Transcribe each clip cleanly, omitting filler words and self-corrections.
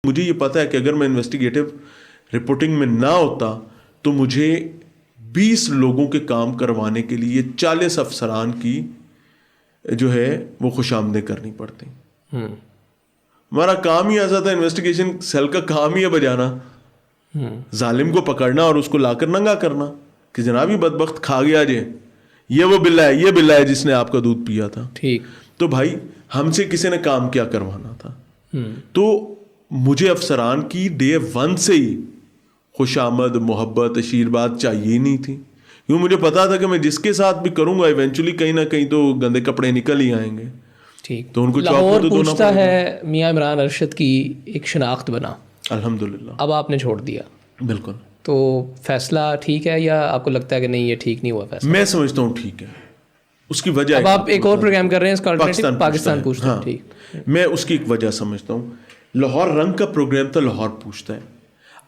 مجھے یہ پتا ہے کہ اگر میں انویسٹیگیٹو رپورٹنگ میں نہ ہوتا تو مجھے 20 لوگوں کے کام کروانے کے لیے 40 افسران کی جو ہے وہ خوش آمدیں کرنی پڑتی. ہمارا کام ہی ایسا تھا, انویسٹیگیشن سیل کا کام ہی ہے بجانا, ظالم کو پکڑنا اور اس کو لا کر ننگا کرنا کہ جناب یہ بدبخت کھا گیا جے, یہ وہ بلا ہے, یہ بلا ہے جس نے آپ کا دودھ پیا تھا. ٹھیک, تو بھائی ہم سے کسی نے کام کیا کروانا تھا. تو مجھے افسران کی ڈے 1 سے ہی خوش آمد, محبت, آشیرواد چاہیے ہی نہیں تھی, کیوں مجھے پتا تھا کہ میں جس کے ساتھ بھی کروں گا ایونچولی کہیں نہ کہیں تو گندے کپڑے نکل ہی آئیں گے. ٹھیک, تو ان کو لاہور پوچھتا ہے میاں عمران ارشد کی ایک شناخت بنا, الحمدللہ اب آپ نے چھوڑ دیا. بالکل, تو فیصلہ ٹھیک ہے یا آپ کو لگتا ہے کہ نہیں یہ ٹھیک نہیں ہوا فیصلہ؟ میں سمجھتا ہوں ٹھیک ہے. اس کی وجہ اب آپ ایک اور پروگرام کر رہے ہیں اس کا الٹرنیٹیو پاکستان پوچھتا ہے. ٹھیک, میں اس کی ایک وجہ سمجھتا ہوں. لاہور رنگ کا پروگرام تھا لاہور پوچھتا ہے.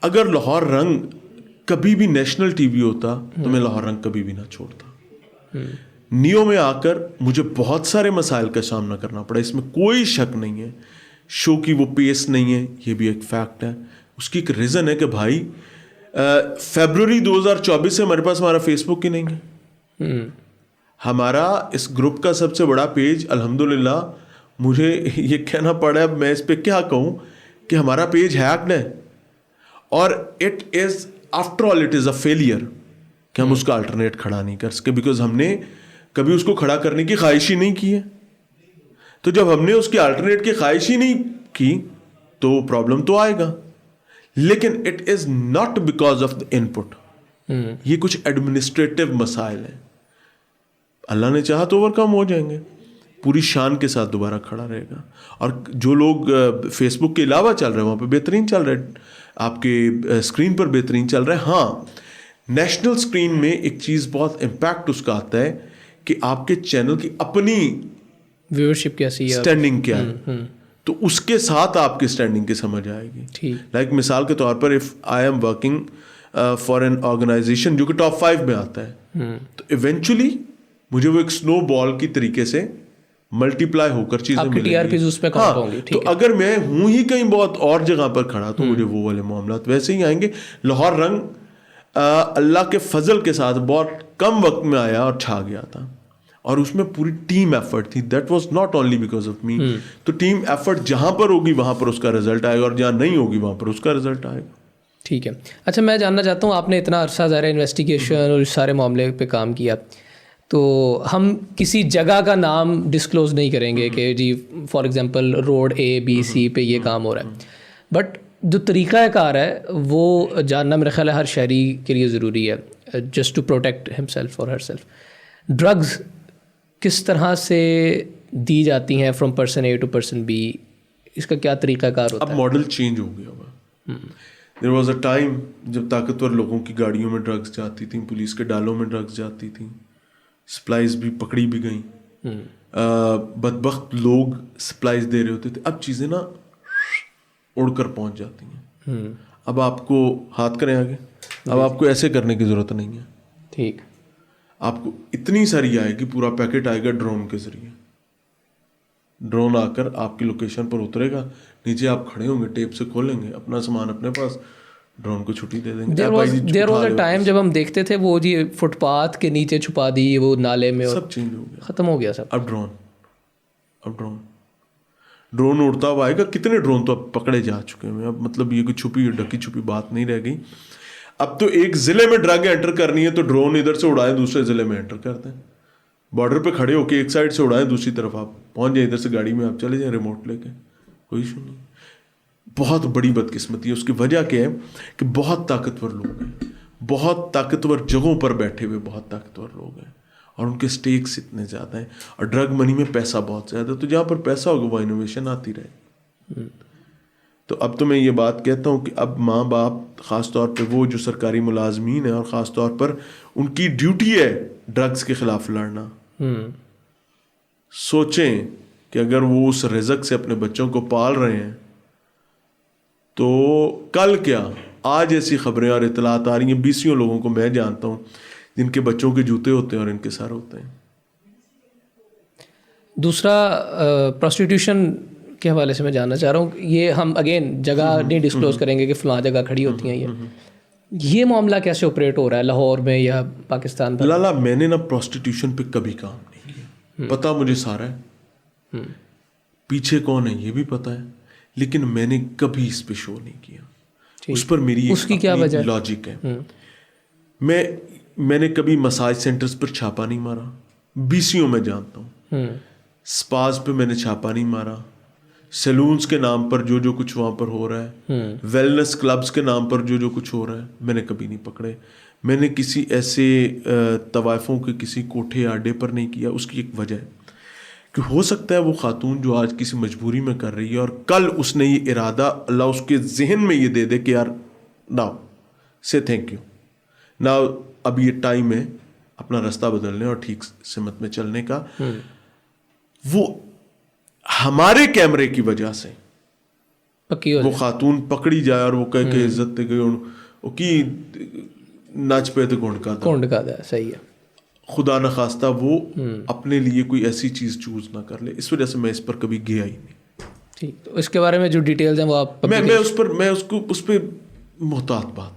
اگر لاہور رنگ کبھی بھی نیشنل ٹی وی ہوتا تو میں لاہور رنگ کبھی بھی نہ چھوڑتا. نیو میں آ کر مجھے بہت سارے مسائل کا سامنا کرنا پڑا, اس میں کوئی شک نہیں ہے. شو کی وہ پیس نہیں ہے, یہ بھی ایک فیکٹ ہے. اس کی ایک ریزن ہے کہ بھائی فیبروری 2024 سے ہمارے پاس ہمارا فیس بک ہی نہیں ہے. ہمارا اس گروپ کا سب سے بڑا پیج, الحمدللہ مجھے یہ کہنا پڑا ہے, میں اس پہ کیا کہوں کہ ہمارا پیج ہیکڈ ہے, اور it is after all it is a failure کہ ہم اس کا الٹرنیٹ کھڑا نہیں کر سکے, بیکاز ہم نے کبھی اس کو کھڑا کرنے کی خواہش ہی نہیں کی ہے. تو جب ہم نے اس کی الٹرنیٹ کی خواہش ہی نہیں کی تو پرابلم تو آئے گا. لیکن it is not because of the input, یہ کچھ ایڈمنسٹریٹو مسائل ہیں, اللہ نے چاہا تو اوور کم ہو جائیں گے. پوری شان کے ساتھ دوبارہ کھڑا رہے گا. اور جو لوگ فیس بک کے علاوہ چل رہے ہیں وہاں پہ بہترین چل رہے ہیں, آپ کے اسکرین پر بہترین چل رہا ہے. ہاں, نیشنل اسکرین میں ایک چیز بہت امپیکٹ اس کا آتا ہے کہ آپ کے چینل کی اپنی ویورشپ کیسی ہے, اسٹینڈنگ کیا ہے, تو اس کے ساتھ آپ کی اسٹینڈنگ کی سمجھ آئے گی. لائک مثال کے طور پر if I am working for an organization جو کہ ٹاپ 5 میں آتا ہے, تو ایونچولی مجھے وہ ایک سنو بال کی طریقے سے ملٹی پلائی ہو کر چیزیں ملیں گی. تو اگر میں ہوں ہی کہیں بہت اور جگہ پر کھڑا تو مجھے وہ والے معاملات ویسے ہی آئیں گے. لاہور رنگ اللہ کے فضل کے ساتھ بہت کم وقت میں آیا اور چھا گیا تھا, اور اس میں پوری ٹیم ایفرٹ تھی. That was not only because of me. تو ٹیم ایفرٹ جہاں پر ہوگی وہاں پر اس کا رزلٹ آئے گا, اور جہاں نہیں ہوگی وہاں پر اس کا رزلٹ آئے گا. ٹھیک ہے. اچھا, میں جاننا چاہتا ہوں, آپ نے اتنا عرصہ ظاہر انویسٹیگیشن اور اس سارے معاملے پہ کام کیا, تو ہم کسی جگہ کا نام ڈسکلوز نہیں کریں گے کہ جی فار ایگزامپل روڈ ABC پہ یہ کام ہو رہا ہے, بٹ جو طریقہ کار ہے وہ جاننا میرا خیال ہے ہر شہری کے لیے ضروری ہے, جسٹ ٹو پروٹیکٹ ہم سیلف اور ہر سیلف. ڈرگز کس طرح سے دی جاتی ہیں from person A to person B, اس کا کیا طریقہ کار ہوتا ہے؟ اب ماڈل چینج ہو گیا ہوا. دیر واز اے ٹائم جب طاقتور لوگوں کی گاڑیوں میں ڈرگز جاتی تھیں, پولیس کے ڈالوں میں ڈرگز جاتی تھیں, سپلائز بھی پکڑی بھی گئیں, بدبخت لوگ سپلائز دے رہے ہوتے تھے. اب چیزیں نا اڑ کر پہنچ جاتی ہیں. اب آپ کو ہاتھ کریں آگے, اب آپ کو ایسے کرنے کی ضرورت نہیں ہے. ٹھیک, آپ کو اتنی ساری آئے گی, پورا پیکٹ آئے گا ڈرون کے ذریعے. ڈرون آ کر آپ کی لوکیشن پر اترے گا, نیچے آپ کھڑے ہوں گے, ٹیپ سے کھولیں گے, اپنا سامان اپنے پاس, ڈرون کو چھٹی دے دیں گے. دیر واز اے ٹائم جب ہم دیکھتے تھے وہ جی فٹ پاتھ کے نیچے چھپا دی, وہ نالے میں, سب چینج ہو گیا, ختم ہو گیا سب. اب ڈرون اڑتا ہوا آئے گا. کتنے ڈرون تو اب پکڑے جا چکے ہیں. اب مطلب یہ کوئی چھپی ڈھکی چھپی بات نہیں رہ گئی. اب تو ایک ضلع میں ڈرگ انٹر کرنی ہے تو ڈرون ادھر سے اڑائیں, دوسرے ضلع میں انٹر کرتے ہیں, بارڈر پہ کھڑے ہو کے ایک سائڈ سے اڑائیں, دوسری طرف آپ پہنچ جائیں, ادھر سے گاڑی میں آپ چلے جائیں ریموٹ لے کے, کوئی ایشو نہیں. بہت بڑی بدقسمتی ہے. اس کی وجہ کیا ہے کہ بہت طاقتور لوگ ہیں, بہت طاقتور جگہوں پر بیٹھے ہوئے بہت طاقتور لوگ ہیں, اور ان کے سٹیکس اتنے زیادہ ہیں, اور ڈرگ منی میں پیسہ بہت زیادہ. تو جہاں پر پیسہ ہوگا وہ انوویشن آتی رہے. تو اب تو میں یہ بات کہتا ہوں کہ اب ماں باپ, خاص طور پہ وہ جو سرکاری ملازمین ہیں, اور خاص طور پر ان کی ڈیوٹی ہے ڈرگز کے خلاف لڑنا, سوچیں کہ اگر وہ اس رزق سے اپنے بچوں کو پال رہے ہیں تو کل کیا. آج ایسی خبریں اور اطلاعات آ رہی ہیں, 20 لوگوں کو میں جانتا ہوں جن کے بچوں کے جوتے ہوتے ہیں اور ان کے سر ہوتے ہیں. دوسرا, پروسٹیٹیوشن کے حوالے سے میں جاننا چاہ رہا ہوں. یہ ہم اگین جگہ نہیں ڈسکلوز کریں گے کہ فلاں جگہ کھڑی ہوتی ہیں یہ معاملہ کیسے آپریٹ ہو رہا ہے لاہور میں یا پاکستان میں؟ لالا میں نے نا پروسٹیٹیوشن پہ کبھی کام نہیں کیا. پتا مجھے سارا ہے, پیچھے کون ہے یہ بھی پتا ہے, لیکن میں نے کبھی اس پہ شو نہیں کیا. اس پر میری اس کی کیا وجہ لاجک ہے. میں نے کبھی مساج سینٹرز پر چھاپا نہیں مارا. BCO میں جانتا ہوں. سپاز پہ میں نے چھاپا نہیں مارا. سیلونز کے نام پر جو کچھ وہاں پر ہو رہا ہے, ویلنس کلبز کے نام پر جو کچھ ہو رہا ہے, میں نے کبھی نہیں پکڑے. میں نے کسی ایسے طوائفوں کے کسی کوٹھے آڈے پر نہیں کیا. اس کی ایک وجہ ہے کہ ہو سکتا ہے وہ خاتون جو آج کسی مجبوری میں کر رہی ہے اور کل اس نے یہ ارادہ اللہ اس کے ذہن میں یہ دے دے کہ یار ناؤ سے تھینک یو, ناؤ اب یہ ٹائم ہے اپنا راستہ بدلنے اور ٹھیک سمت میں چلنے کا. وہ ہمارے کیمرے کی وجہ سے وہ خاتون پکڑی جائے اور وہ کہہ کہ عزت تے گئی کی ناچ پہ تو گونڈ کا دا. صحیح ہے. خدا نخواستہ وہ اپنے لیے کوئی ایسی چیز چوز نہ کر لے. اس وجہ سے میں اس پر کبھی گیا ہی نہیں. ٹھیک, تو اس کے بارے میں جو ڈیٹیلز ہیں وہ آپ میں اس پہ محتاط بات